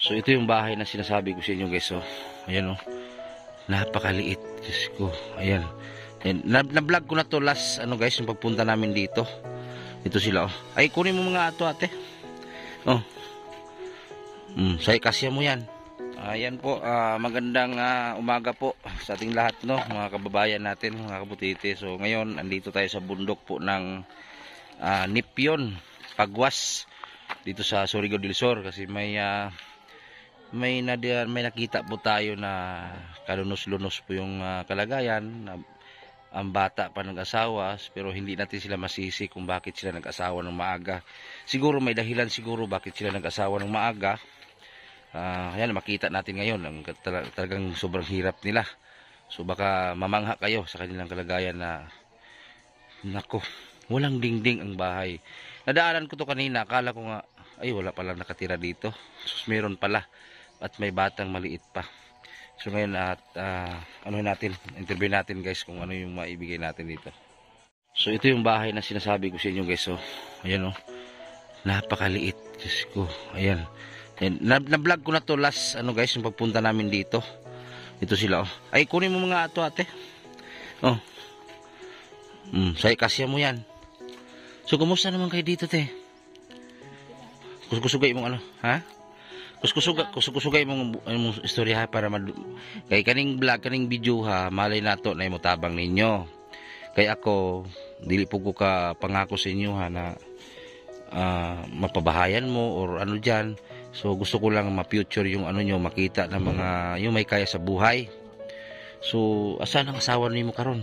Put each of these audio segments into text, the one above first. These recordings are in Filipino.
So ito yung bahay na sinasabi ko sa inyo guys. Oh. Ayan oh. Napakaliit. Diyos ko. Ayan. Na-vlog ko na to last ano guys, yung pagpunta namin dito. Ito sila oh. Ay kunin mo mga ato ate. Oh. Say kasya mo yan. Ayan po, magandang umaga po sa ating lahat no, mga kababayan natin, mga kabutiti. So ngayon andito tayo sa bundok po ng Nipyon, Pagwas dito sa Surigao del Sur kasi may nakita po tayo na kalunos-lunos po yung kalagayan na ang bata pa nag-asawa, pero hindi natin sila masisi kung bakit sila nag-asawa ng maaga. Siguro may dahilan siguro bakit sila nag-asawa ng maaga. Ayan, makita natin ngayon ang talagang sobrang hirap nila. So baka mamangha kayo sa kanilang kalagayan na nako, walang dingding ang bahay. Nadaanan ko to kanina, akala ko nga ay wala palang nakatira dito. So meron pala. At may batang maliit pa. So ngayon interview natin guys kung ano yung maibigay natin dito. So ito yung bahay na sinasabi ko sa inyo guys. Oh. Ayan oh. Napakaliit. Diyos ko. Ayan. Na-vlog ko na to last ano guys, yung pagpunta namin dito. Ito sila oh. Ay kunin mo mga ato ate. Oh. Say kasya mo yan. So kumusta naman kayo dito te? Kusugay mong ano, ha? Kusugay mong istorya ha, para kay kaning vlog, kaning video ha, malay nato na imutabang ninyo. Kay ako dili po ko ka pangako sa inyo ha na mapabahayan mo or ano diyan. So gusto ko lang ma-future yung ano nyo, makita ng mga yung may kaya sa buhay. So asan ang asawa nimo karon?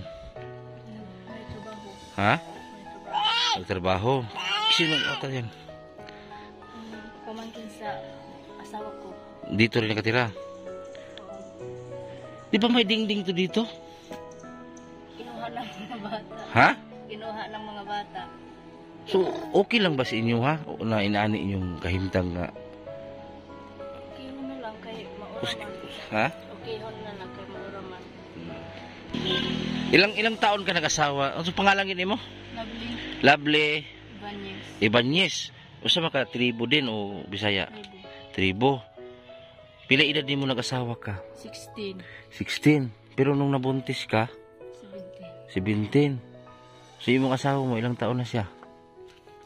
Ha? Nagtrabaho. Sino ang ato yan? Pamangkin sa asawa ko. Dito rin nakatira. Di ba may dingding to dito? Kinuha ng mga bata. Ha? Kinuha ng mga bata. So, okay lang ba sa inyo ha? O na inaani yung kahimtang na... Okay na lang kay mauraman. Ha? Okay na lang kay mauraman. Ilang taon ka nag-asawa? Ano pangalan yun mo? Lovely. Lovely. Ibanyes. Usa maka tribo din o Bisaya? Maybe. Tribo. Pila edad din mo nag-asawa ka? 16. 16. Pero nung nabuntis ka? 17. 17. So yung asawa mo, ilang taon na siya?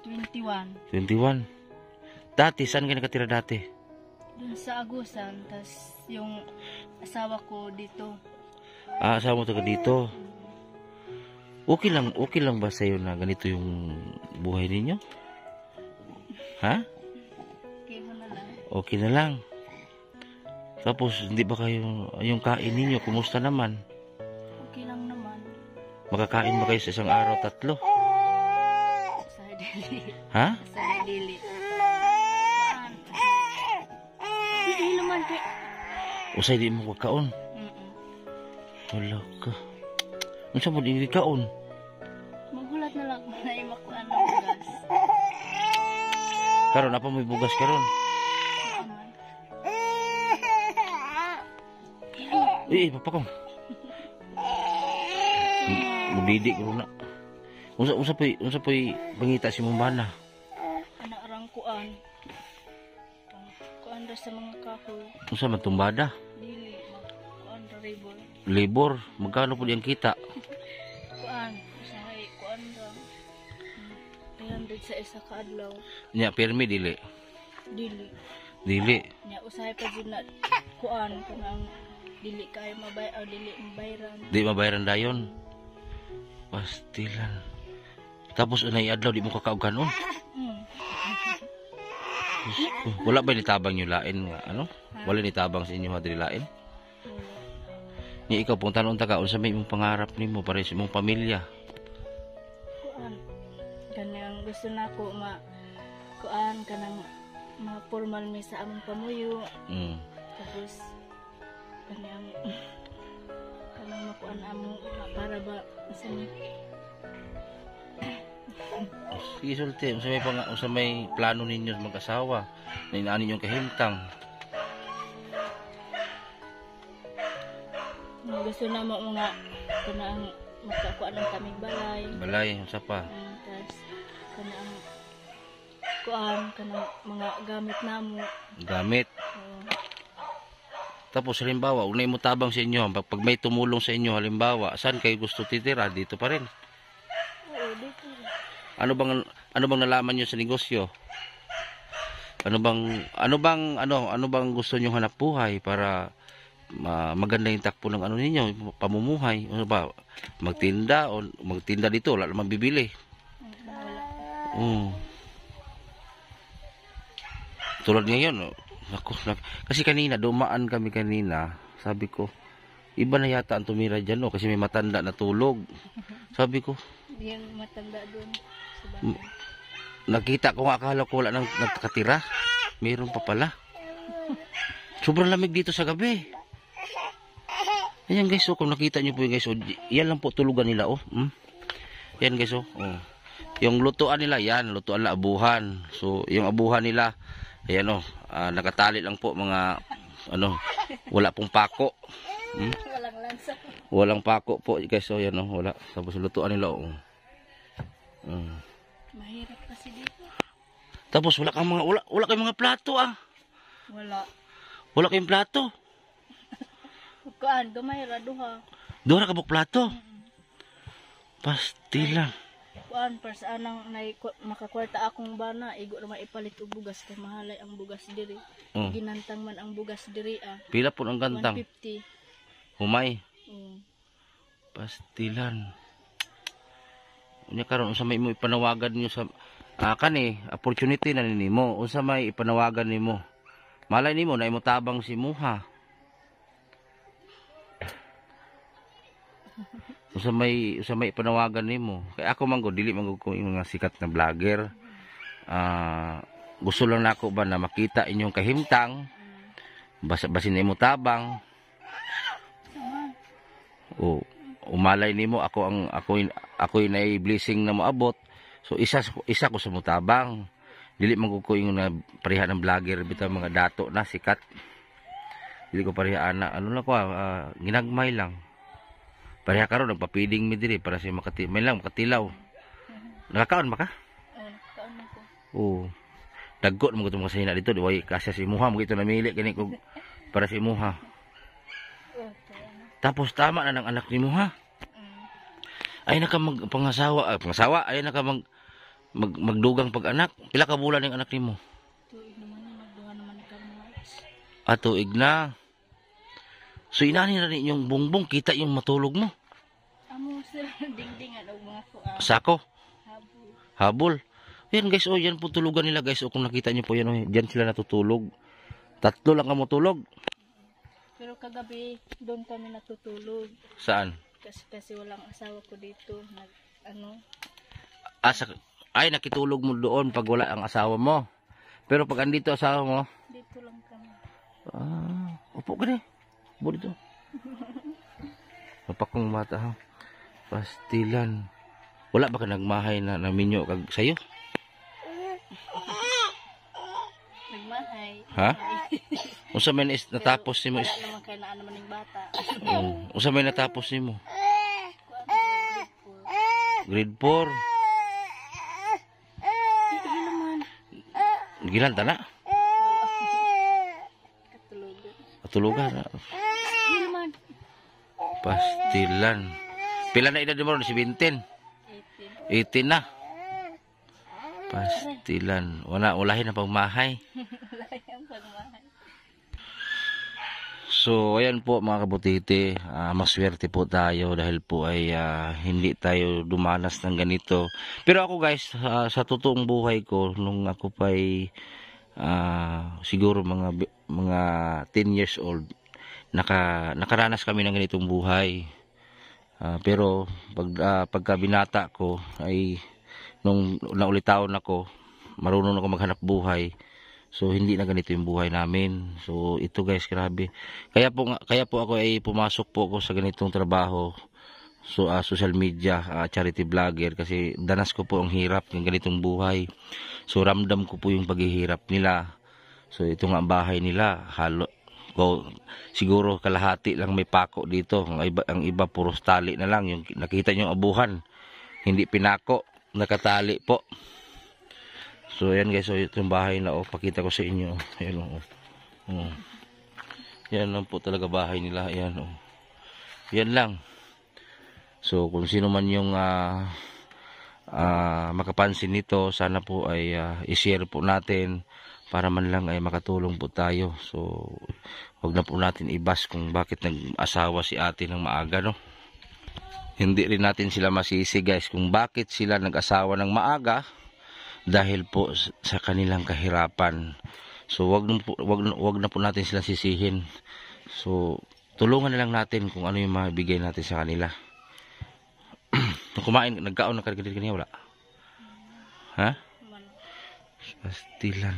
21. 21. Dati, saan ka nakatira dati? Dun sa Agusan. Tas yung asawa ko dito. Asawa mo taga dito. Okay lang ba sa'yo na ganito yung buhay ninyo? Ha? Okay na lang. Okay na lang. Tapos, hindi ba kayo, yung kain ninyo, kumusta naman? Okay lang naman. Makakain ba kayo sa isang araw 3? Sa dili. Ha? Sa dili. Dili naman kay. Usay di mo kakaon? Wala ka. Ano sa mo di kaon? Magulat na lang na yung makuha ng bugas. Karon, apa may bugas karon? Papa ko. Magdidik ko na. Unsa pa'y pangita si Mumbana? Anak arang kuan. Kuan ra sa mga kahoy. Unsa man tumbada? Dili. Kuan ra labor. Labor, magkano po diyang kita? Kuan. Usahay kuan ra. 300 sa isa ka adlaw. Nya, permi dili? Dili. Dili. Nya usahay pa jud na kuan kanang dili kayo dili mabayaran. Di mabayaran dayon. Pastilan. Tapos unay adlaw di mo kakauganon. Wala ba nitabang yung lain nga ano? Wala nitabang sa inyo hadri lain? Ni ikaw pung tanon ta ka unsa may imong pangarap nimo para sa imong pamilya? Kuan. Kanang gusto nako kuan kanang formal mi sa among pamuyo. Tapos kanang makuan amo para ba sa Sige sulti, unsa may plano ninyo mag-asawa na inaani yung kahimtang? Gusto na mo mga kanang makakuan ng kaming balay, unsa pa? tas kanang kuan kanang mga gamit namo. Gamit? Tapos halimbawa, unay mo tabang sa inyo, pag may tumulong sa inyo, halimbawa, saan kayo gusto titira? Dito pa rin. Oo, dito. Ano bang nalaman niyo sa negosyo? Ano bang gusto niyo hanap buhay para maganda yung takbo ng ano ninyo, pamumuhay? Ano ba? Magtinda dito, wala namang bibili. Tulad ngayon, kasi kanina, dumaan kami kanina, sabi ko, iba na yata ang tumira dyan, no? Kasi may matanda na tulog. Sabi ko, Yung matanda doon sa bahay. nakita ko nga, akala ko wala nang nagkatira. Meron pa pala. Sobrang lamig dito sa gabi. Ayan guys, kung nakita nyo po yung guys, yan lang po tulugan nila, Yan guys, yung lutuan nila, yan, lutuan na abuhan. So, yung abuhan nila, ayan nakatali lang po mga, wala pong pako. Walang lansa. Walang pako po guys, yan wala. Tapos lutuan nila, Mahirap kasi dito. Tapos wala kayong mga plato, Wala. Wala kayong plato. Kuan, gamay ra duha. Dora ka buk plato. Pastila. Kuan, para sa anang makakwarta akong bana, igo na maipalit og bugas kay mahalay ang bugas diri. Ginantang man ang bugas diri Pila po ang gantang? 150. Humay. Pastilan. Unya karon unsa may mo ipanawagan niyo sa opportunity na nimo. Unsa may ipanawagan nimo? Malay nimo na imo tabang si Muha. Unsa may ipanawagan nimo? Kay ako man dili man ko yung mga sikat na vlogger. Gusto lang nako ba na makita inyong kahimtang. Basin nimo tabang. Umalay nimo ako na blessing na moabot. So isa ko sa mutabang. Dili man ko yung na pareha ng vlogger bitaw mga dato na sikat. Dili ko pareha ana ginagmay lang. Pareha karon nagpapiding mi diri para sa makatilaw. Nakakaon ba ka? Nakakaon ako. Dagko mo gutong kasina dito, di way kasya si Muha mo gito namili kani ko para si Muha. Tapos tama na ng anak ni Muha. Ay naka pangasawa, ay naka magdugang pag-anak. Pila ka bulan ning anak nimo? Tuig naman nagduha naman ka March. Tuig na. So inani na rin yung bungbong, kita yung matulog mo. Amo sila dingdingan og mga kuan. Sako? Habol. Yan guys, yan po tulugan nila guys. Kung nakita nyo po yan, diyan sila natutulog. 3 lang kamo tulog. Pero kagabi doon kami natutulog. Saan? Kasi walang asawa ko dito. Nakitulog mo doon pag wala ang asawa mo. Pero pag andito asawa mo, Dito lang kami. upo ka dito. Mapakong mata ha. Pastilan. Wala ba ka nagmahay na naminyo kag sayo? Nagmahay. Ha? Unsa may natapos nimo? Wala naman kay naa naman ning bata. Unsa may natapos nimo? Grade 4. Hindi naman. Gilan ta na? Tulugan. Hindi naman. Pastilan. Pila na edad mo? Si 20? 18 na. Pastilan. Ulahin na pagmahay. Ulahin pagmahay. So, ayan po mga kabutiti. Maswerte po tayo dahil po ay hindi tayo dumanas ng ganito. Pero ako guys, sa totoong buhay ko, nung ako pa ay siguro mga 10 years old, nakaranas kami ng ganitong buhay. Pero pagka binata ko ay nung naulitaon ako, marunong ako maghanap buhay. So hindi na ganito yung buhay namin. So ito guys, grabe. Kaya po ako ay pumasok po ako sa ganitong trabaho. So social media, charity vlogger, kasi danas ko po ang hirap ng ganitong buhay. So ramdam ko po yung paghihirap nila. So ito nga ang bahay nila, siguro kalahati lang may pako dito. Ang iba puros tali na lang. Yung nakita nyo yung abuhan, hindi pinako, nakatali po. So ayan guys, so itong bahay na pakita ko sa inyo. Ayan Yan lang po talaga bahay nila. Ayan, oh. Yan lang. So, kung sino man yung makapansin nito, sana po ay i-share po natin para man lang ay makatulong po tayo. So, wag na po natin ibas kung bakit nag-asawa si ate ng maaga, no? Hindi rin natin sila masisi, guys, kung bakit sila nag-asawa ng maaga dahil po sa kanilang kahirapan. So, wag na po natin sila sisihin. So, tulungan na lang natin kung ano yung mabigay natin sa kanila. Kumain, nagkaon na kargadil kanina, wala? Ha? Pastilan.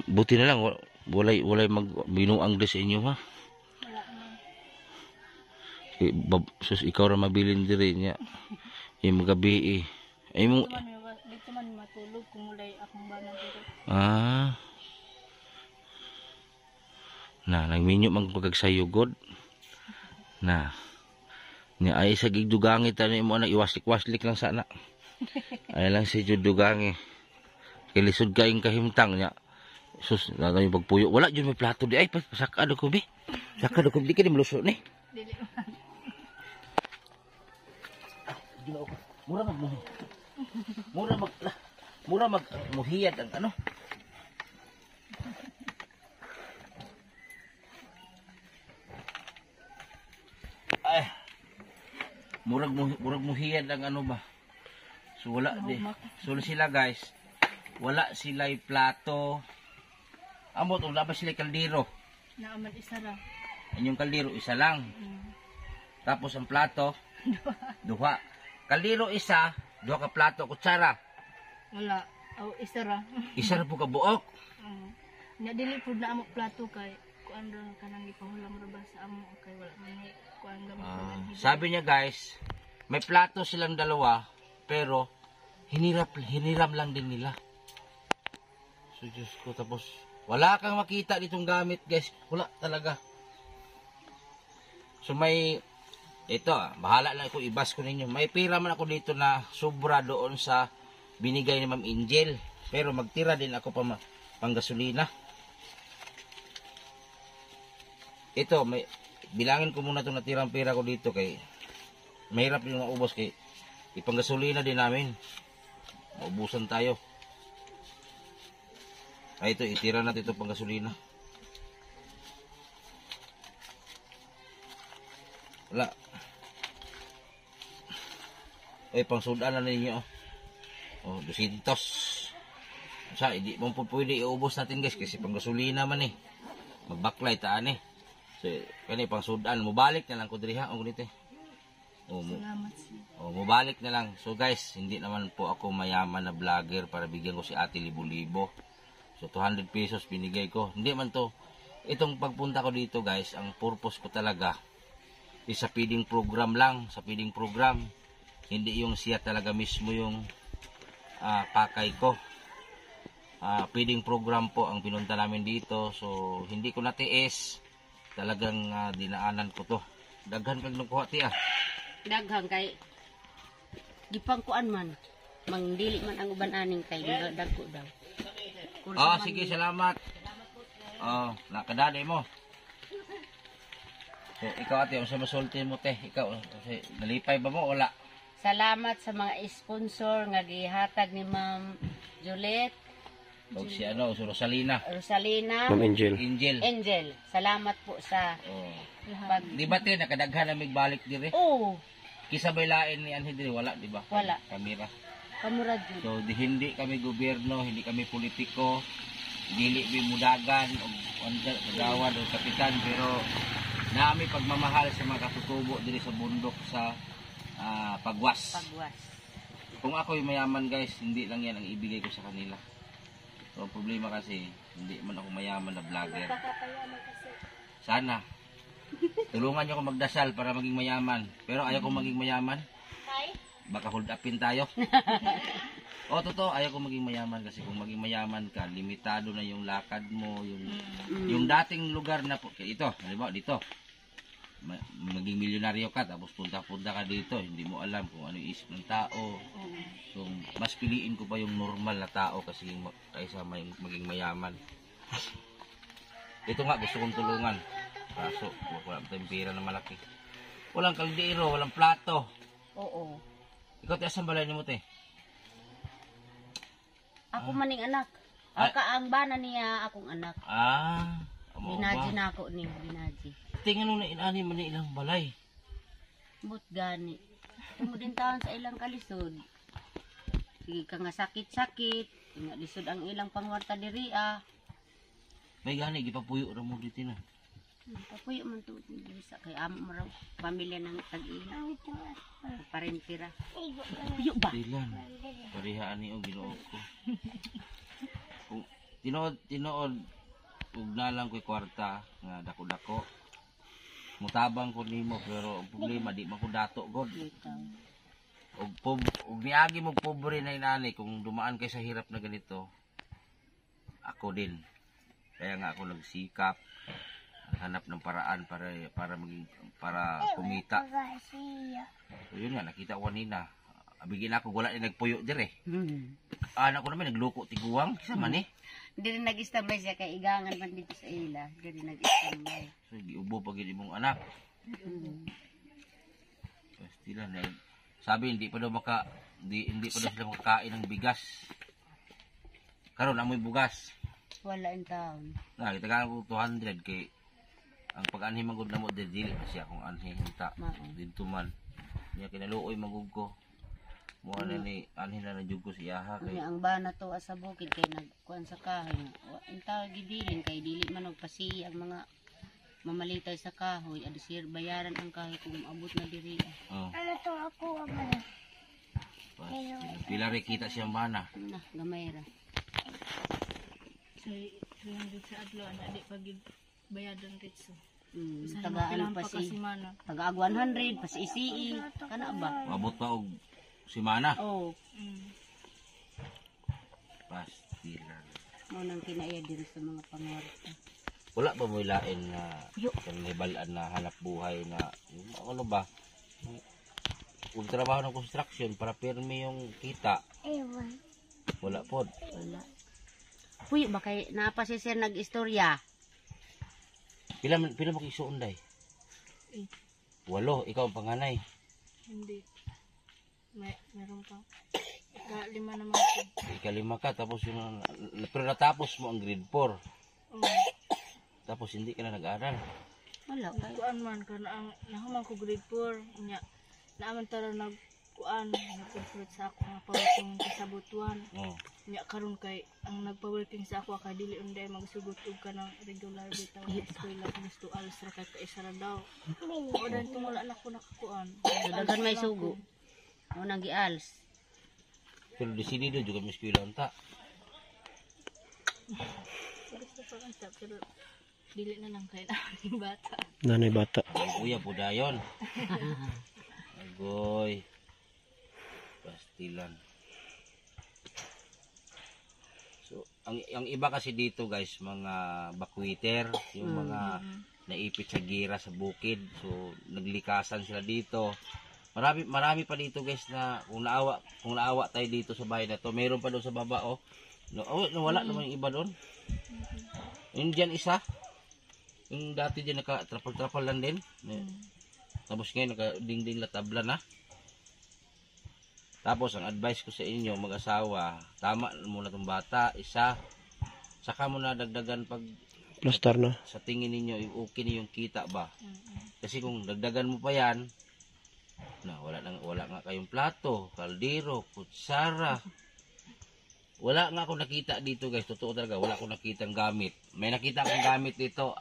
Buti na lang, walay binuang sa inyo, ha? Wala man. Sus, ikaw ra mabilin diri niya. Yung magabi, Ay mo... Dito man matulog kung ulay akong bana dito. Nagminyo mang pagagsayo god. Ni ay sa gigdugangit ani mo na iwaslik-waslik lang sana. Ay lang si judugangi. Kilisod kaing kahimtang niya. Sus, nanay pagpuyo. Wala jud may plato di ay pasaka do ko bi. Saka do ko di kini maluso ni. Dili man. Mura mag muhiyad ang ano. Ay. Murag muhiyad ang ano ba. So wala di. So sila guys. Wala sila plato. Amo tong labas sila kaldero. Naaman isa ra. Inyong kaldero isa lang. Tapos ang plato duha. Kaldero isa, duha ka plato kutsara. Wala. Aw isa ra. Isa ra po ka buok. Na dili pud na amo plato kay kuan ra kanang ipahulam ra ba sa amo kay wala man ni kuan gamit. Sabi niya guys, may plato silang dalawa pero hiniram lang din nila. So Diyos ko, tapos wala kang makita ditong gamit guys, wala talaga. So may ito, bahala lang ako ibas ko ninyo. May pira man ako dito na sobra doon sa binigay ni Ma'am Angel. Pero magtira din ako pang gasolina. Ito, bilangin ko muna itong natirang pira ko dito kay mahirap yung maubos kay ipang gasolina din namin. Maubusan tayo. Ay ito, itira natin ito pang gasolina. Wala. Ay, pang sudan na ninyo. Oh, 200. Sa, hindi mo po pwede iubos natin guys kasi pang gasolina man eh. Magbaklay taan eh. So, kani pang sudan. Mubalik na lang ko diriha. O, ganito eh. Salamat siya. Mubalik na lang. So guys, hindi naman po ako mayaman na vlogger para bigyan ko si ate libo-libo. So, 200 pesos binigay ko. Hindi man to. Itong pagpunta ko dito guys, ang purpose ko talaga is sa feeding program lang. Sa feeding program. Hindi yung siya talaga mismo yung pakay ko. Feeding program po ang pinunta namin dito. So, hindi ko natiis. Talagang dinaanan ko to. Daghan kang nagkuha tiya. Daghang kay gipangkuan man. Mangdili man ang uban aning kay dagko daw. Sige, salamat. Nakadali mo. So, ikaw ate, ang masulti mo te. Ikaw, nalipay ba mo? Wala. Salamat sa mga sponsor nga gihatag ni Ma'am Juliet, O si si Rosalina. Ma'am Angel. Salamat po sa Di ba te, nakadaghan na migbalik dire? Oo, Kisabay lain ni Anhe dire, wala, di ba? Wala. Kamera. kamurad yun. So, hindi kami gobyerno, hindi kami politiko, dili bimudagan, o kagawad o kapitan, pero nami pagmamahal sa mga katutubo dire sa bundok sa Pagwas. Kung ako yung mayaman guys, hindi lang yan ang ibigay ko sa kanila. So, ang problema kasi, hindi man ako mayaman na vlogger. Sana. Tulungan nyo ako magdasal para maging mayaman. Pero ayaw kong maging mayaman. Baka hold upin tayo. Totoo, ayaw kong maging mayaman kasi kung maging mayaman ka, limitado na yung lakad mo, yung dating lugar na, ito, halimbawa dito, maging milyonaryo ka tapos punta-punta ka dito, hindi mo alam kung ano yung isip ng tao. So mas piliin ko pa yung normal na tao kasi kaysa maging mayaman. Ito nga, gusto kong tulungan. Kaso, wala tayong pera na malaki. Walang kaldero, walang plato. Oo. Ikaw, tiyasan balay ni mo, te? Ako maning anak. Ah. Ang bana niya akong anak. Amo Binaji ba? na ako ni binaji. Tingnan mo na inani man ni ilang balay. But gani. Tumudin taon sa ilang kalisod. Sige ka nga sakit-sakit. Nga lisod ang ilang pangwarta diri May gani, gipapuyo ra mo dito na. Papuyo man to diri sa kay amo mo raw pamilya ng tag-iya. Parentira. Papuyo ba? Dilan, parihaan ni o ginoo ko. Kung tinuod, ug na lang ko'y kwarta nga dako-dako. Mutabang ko nimo pero ang problema di man ko dato god. Ug niagi mo pobre na inani kung dumaan kay sa hirap na ganito. Ako din. Kaya nga ako nagsikap hanap ng paraan para kumita. So yun nga nakita ko kanina. Abigin ako wala ni nagpuyo dire. Anak ko naman nagluko tiguang kisa man eh. Diri nag-istambay siya kay igangan man dito sa ila. Diri nag-istambay. So giubo pag imong anak. Pastila na sabi hindi pa daw hindi pa daw sila makakain ng bigas. Karon amoy bugas. Wala in taon. Na kita ka ko 200 kay ang pag-anhi magud na mo dili pa siya kung anhi hinta. Dito man. Niya kinaluoy magud ko. Mo na ni anhi na jud ko siya ha kay Ang bana to sa bukid kay nagkuan sa kahoy. In taon gibilin kay dili man og pasi ang mga mamalitay sa kahoy. Adi sir bayaran ang kahoy kung abot na diri. Ano to ako ba? Pila rin kita siyang bana. Na gamay ra. So, 300 sa adlaw, di pag bayadan ritso. Tagaan pa si taga 100 pa si isii kana ba? Abot pa og simana. Oh. Pastila. Mo nang kinaya diri sa mga pangwarta. Wala ba mo ilain na kanibalaan na hanap buhay na ano ba? Kung trabaho ng construction para pirmi yung kita. Ewan. Wala po. Wala. Puy, ba kay napa si sir nag-istorya? Pila mo kisuunday? 8, ikaw ang panganay. Hindi. Meron pa. Ika-5 naman ko. Ika-5 ka, tapos yung, pero natapos mo ang grade 4. Tapos hindi ka na nag-aral. Wala. Kuan man, kana nahuman ko grade 4. Nya, naaman tara nag-complete sa ako nga paworking kasabutuan. Nya karon kay ang nagpa-working sa ako kay dili unday magsugod og kanang regular bitaw sa eskwela gusto alas ra kay kaisa ra daw. O dan tumula na ko nakakuan. Dagan may sugo. Mo nang gials. Pero desidido juga may eskwela unta. Gusto pa kanta pero dili na lang kay naning bata. Nanay bata. Ay, kuya po dayon. Agoy. Pastilan. So, ang iba kasi dito guys, mga bakwiter, yung mga naipit sa gira sa bukid. So, naglikasan sila dito. Marami pa dito guys na kung naawa tayo dito sa bahay na to, meron pa doon sa baba oh. Wala naman yung iba doon. Yung dyan isa. Yung dati dyan naka-trapal-trapal lang din. Tapos ngayon naka-ding-ding la tabla na. Tapos ang advice ko sa inyo mag-asawa, tama muna itong bata, isa. Saka mo na dagdagan pag Plastar na. sa tingin ninyo okay na yung kita ba. Kasi kung dagdagan mo pa yan, wala nga kayong plato, kaldero, kutsara. Wala nga ako nakita dito guys, totoo talaga, wala akong nakitang gamit. May nakita akong gamit dito,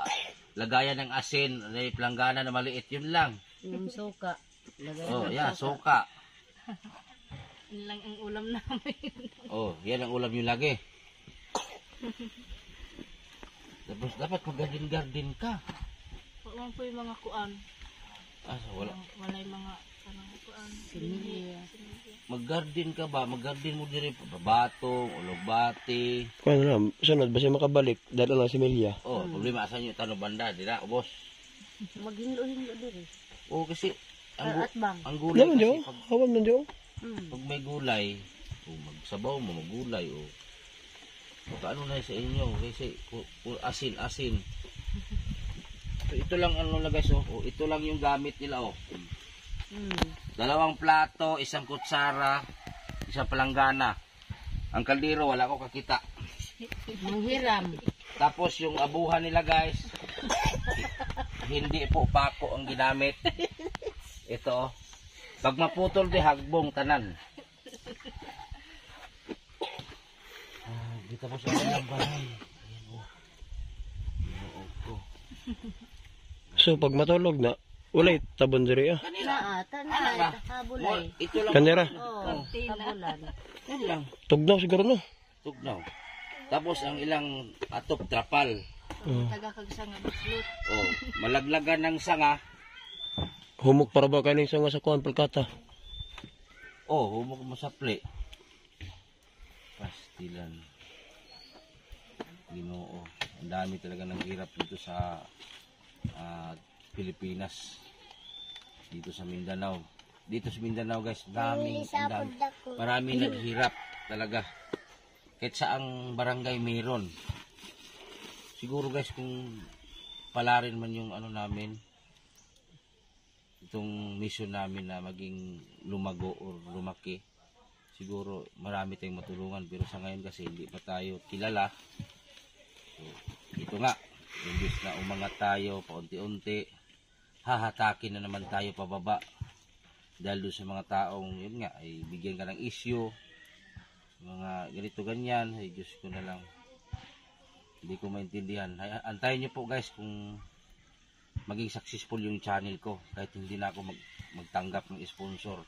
lagayan ng asin, may planggana na maliit, yun lang. Yung suka. Suka. Yun lang ang ulam namin. Yan ang ulam yung lagi. Tapos dapat mag-garden ka. Wala po yung mga kuan. Wala. Wala yung mga kuan. Similya. Mag-garden ka ba? Mag-garden mo din babatong, ulugbati. Kung na, sunod, basta makabalik, dahil lang si Melia. Problema asan yung tanong banda, dira, boss. Maghinglo-hinglo diri. Kasi Atbang. ang gulay Naman kasi diyo, hawan man diyo. pag may gulay, magsabaw mo, magulay, ano na sa inyo, kasi asin, ito lang ano na guys, oh. Oh, ito lang yung gamit nila, oh. Hmm. 2 plato, 1 kutsara, 1 palanggana. Ang kaldero, wala ko kakita. Manghiram. Tapos yung abuhan nila guys, hindi po pako ang ginamit. Ito, oh. Pag maputol di hagbong tanan. Dito po sa kanilang bahay. Ayan, oh. So pag matulog na, walay tabon diri ah. Naa, tanay, habulay. Ito lang. Kanira. Oo, habulan. Yan lang. Tugnaw siguro no. Tugnaw. Tapos ang ilang atop trapal. Taga kagsanga buslot. Oh, malaglagan ng sanga. Humok para ba kaning nga sa kuan palkata. Oh, humok mo sa ple. Pastilan. Ginoo. Ang dami talaga ng hirap dito sa Pilipinas. Dito sa Mindanao. Dito sa Mindanao guys, ang dami. Marami naghirap talaga. Kahit saang barangay meron. Siguro guys kung palarin man yung ano namin, itong mission namin na maging lumago or lumaki, siguro marami tayong matulungan. Pero sa ngayon kasi hindi pa tayo kilala. So, ito nga, imbis na umangat tayo paunti-unti, hahatakin na naman tayo pababa. Dahil doon sa mga taong, yun nga, ay bigyan ka ng issue, mga ganito ganyan, ay Diyos ko na lang. Hindi ko maintindihan. Antayin nyo po guys kung maging successful yung channel ko. Kahit hindi na ako magtanggap ng sponsor.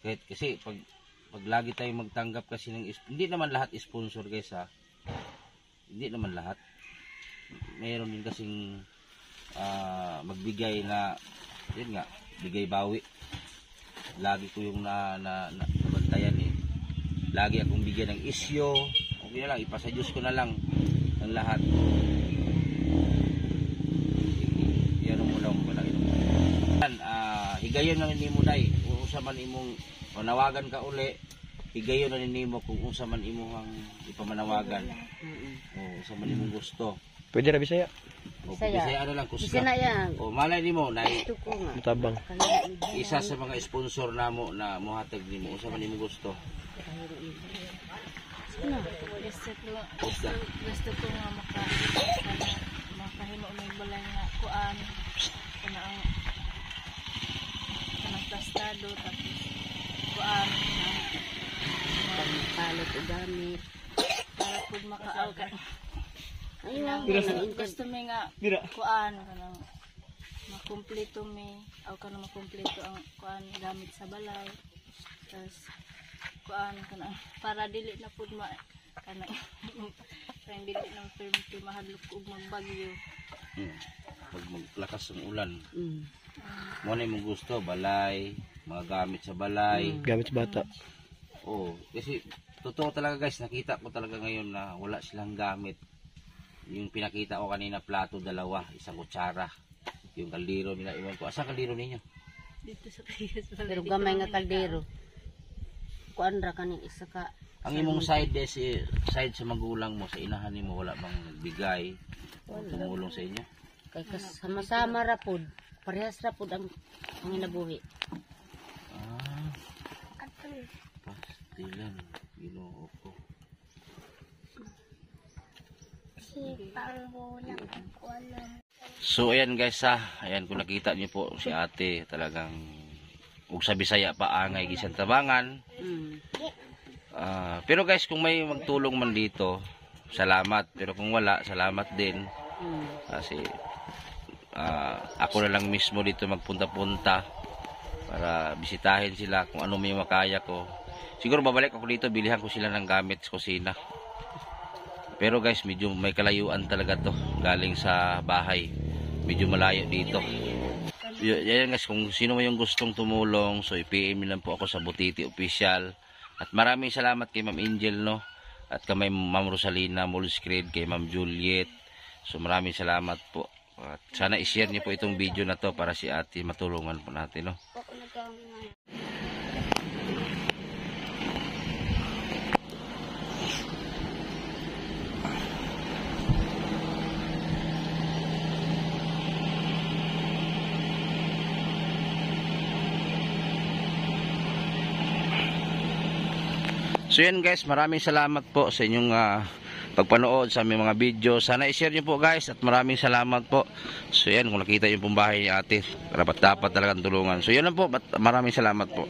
Kahit kasi pag lagi tayo magtanggap kasi ng hindi naman lahat sponsor guys ha. Hindi naman lahat. Mayroon din kasing magbigay na yun nga, bigay bawi. Lagi ko yung nabantayan eh. Lagi akong bigyan ng issue. Okay na lang, ipasa Diyos ko na lang ang lahat. Yan mo lang wala ito. Higayon na nimo day. Kung unsa man imong manawagan ka uli, higayon na nimo kung unsa man imong ipamanawagan. Unsa man imong gusto. Pwede ra Bisaya. O Bisaya ano lang kusta. Bisaya yan. O malay nimo na Ito ko nga. Tabang. isa sa mga sponsor namo na mohatag nimo unsa man imong gusto. Gusto ko nga makahimo may balay nga kuan kanang plastado tapos kuan Palot o gamit. para pud makaaw ka. Ayun. Gusto mi nga kuan kanang makumpleto mi aw kanang makumpleto ang kuan gamit sa balay. Tapos kuan kanang para dili na pud kanang parang dili na permiti mahadlok ug magbagyo. Pag maglakas ang ulan. Mm. Mo na imong gusto balay, mga gamit sa balay. Gamit sa bata. Oh, kasi totoo talaga guys, nakita ko talaga ngayon na wala silang gamit. Yung pinakita ko kanina plato 2, 1 kutsara. Yung kaldero nila iwan ko. Asa kaldero ninyo? Dito sa Pias. Pero gamay nga kaldero. Kuan ra kaning isa ka. Ang imong side side sa magulang mo, sa inahan nimo wala bang bigay o tumulong sa inyo? Kay sama-sama ra pud. Parehas ra pud ang hinabuhi. Pastilan, Ginoo ko. So ayan guys ha, ayan kung nakita niyo po si ate talagang ug sa Bisaya pa angay gisan tabangan. Pero guys kung may magtulong man dito, salamat. Pero kung wala, salamat din. Kasi ako na lang mismo dito magpunta-punta para bisitahin sila kung ano may makaya ko. Siguro babalik ako dito, bilihan ko sila ng gamit sa kusina. Pero guys, medyo may kalayuan talaga to. Galing sa bahay. Medyo malayo dito. Yan guys, kung sino may yung gustong tumulong, so i-PM lang po ako sa Butiti Official. At maraming salamat kay Ma'am Angel, no? At kay Ma'am Rosalina Molescred, kay Ma'am Juliet. So maraming salamat po. At sana i-share niyo po itong video na to para si ate matulungan po natin, no? So yan guys, maraming salamat po sa inyong pagpanood sa aming mga video. Sana i-share nyo po guys at maraming salamat po. So yan, kung nakita yung pong bahay ni ate, dapat talagang tulungan. So yan lang po, maraming salamat po.